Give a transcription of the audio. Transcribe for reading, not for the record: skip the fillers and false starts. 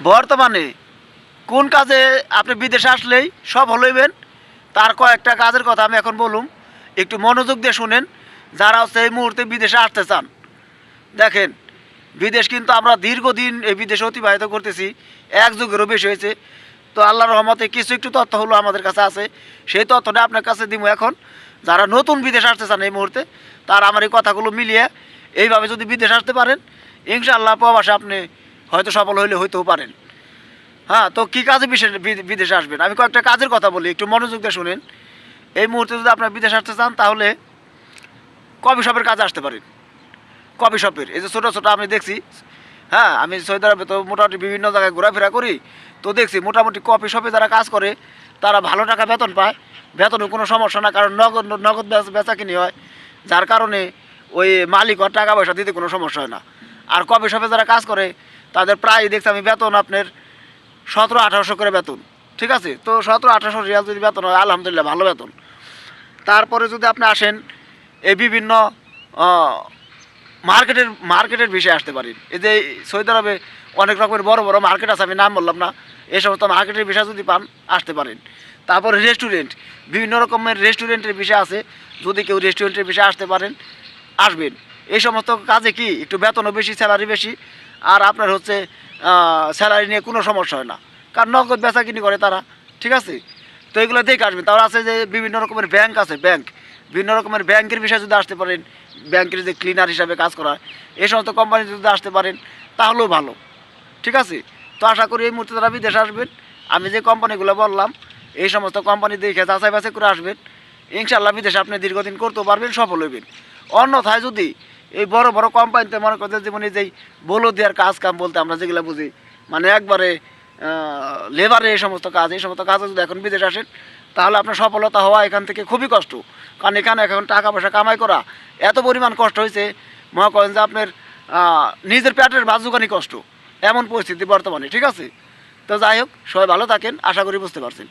বর্তমানে কোন কাজে আপনি বিদেশে আসলেই সফল হইবেন তার কয়েকটা কাজের কথা আমি এখন বলুম, একটু মনোযোগ দিয়ে শুনেন। যারা হচ্ছে এই মুহূর্তে বিদেশে আসতে চান, দেখেন বিদেশ কিন্তু আমরা দীর্ঘদিন এই বিদেশে অতিবাহিত করতেছি, এক যুগেরও বেশি হয়েছে। তো আল্লাহর রহমতে কিছু একটু তথ্য হলো আমাদের কাছে আছে, সেই তথ্যটা আপনার কাছে দিব এখন। যারা নতুন বিদেশ আসতে চান এই মুহূর্তে, তার আমার এই কথাগুলো মিলিয়ে এইভাবে যদি বিদেশ আসতে পারেন, ইনশাআল্লাহ প্রবাসে আপনি হয়তো সফল হইলে হইতেও পারেন। হ্যাঁ, তো কী কাজে বিদেশে আসবেন আমি কয়েকটা কাজের কথা বলি, একটু মনোযোগ দিয়ে শুনেন। এই মুহূর্তে যদি আপনার বিদেশে আসতে চান তাহলে কফি শপের কাজে আসতে পারেন। কফি শপের এই যে ছোটো ছোটো আমি দেখছি, হ্যাঁ আমি সৌদি আরবে তো মোটামুটি বিভিন্ন জায়গায় ঘোরাফেরা করি, তো দেখছি মোটামুটি কফি শপে যারা কাজ করে তারা ভালো টাকা বেতন পায়, বেতনের কোনো সমস্যা না, কারণ নগদ নগদ বেচা কিনি হয়, যার কারণে ওই মালিক আর টাকা পয়সা দিতে কোনো সমস্যা হয় না। আর কফি শপে যারা কাজ করে তাদের প্রায় দেখছি আমি বেতন আপনার 1700-1800 করে বেতন, ঠিক আছে। তো 1700-1800 রিয়াল যদি বেতন হয় আলহামদুলিল্লাহ ভালো বেতন। তারপরে যদি আপনি আসেন এই বিভিন্ন মার্কেটের বিষয়ে আসতে পারেন। এই যে সৌদি আরবে অনেক রকমের বড় বড় মার্কেট আছে, আমি নাম বললাম না, এই সমস্ত মার্কেটের বিষয় যদি পান আসতে পারেন। তারপরে রেস্টুরেন্ট, বিভিন্ন রকমের রেস্টুরেন্টের বিষয় আছে, যদি কেউ রেস্টুরেন্টের বিষয়ে আসতে পারেন আসবেন। এই সমস্ত কাজে কি একটু বেতনও বেশি, স্যালারি বেশি, আর আপনার হচ্ছে স্যালারি নিয়ে কোনো সমস্যা হয় না, কারণ নগদ বেচা কিনি করে তারা, ঠিক আছে। তো এগুলো দেখে আসবেন। তারপর আছে যে বিভিন্ন রকমের ব্যাংক আছে, বিভিন্ন রকমের ব্যাংকের বিষয়ে যদি আসতে পারেন, ব্যাংকের যে ক্লিনার হিসাবে কাজ করা, এই সমস্ত কোম্পানিতে যদি আসতে পারেন তাহলেও ভালো, ঠিক আছে। তো আশা করি এই মুহূর্তে তারা বিদেশে আসবেন, আমি যে কোম্পানিগুলো বললাম এই সমস্ত কোম্পানি দেখে যাচাই বাছাই করে আসবেন, ইনশাআল্লাহ বিদেশে আপনি দীর্ঘদিন করতেও পারবেন, সফল হইবেন। অন্যথায় যদি এই বড় বড় কোম্পানিতে মনে করতে যেমন এই যেই বলো দেওয়ার কাজ কাম বলতে আমরা যেগুলো বুঝি, মানে একবারে লেবারে এই সমস্ত কাজে যদি এখন বিদেশে আসেন তাহলে আপনার সফলতা হওয়া এখান থেকে খুবই কষ্ট, কারণ এখানে এখন টাকা পয়সা কামাই করা এত পরিমাণ কষ্ট হয়েছে, মনে করেন যে আপনার নিজের পেটের ভাত জোগানি কষ্ট, এমন পরিস্থিতি বর্তমানে, ঠিক আছে। তো যাই হোক, সবাই ভালো থাকেন, আশা করি বুঝতে পারছেন।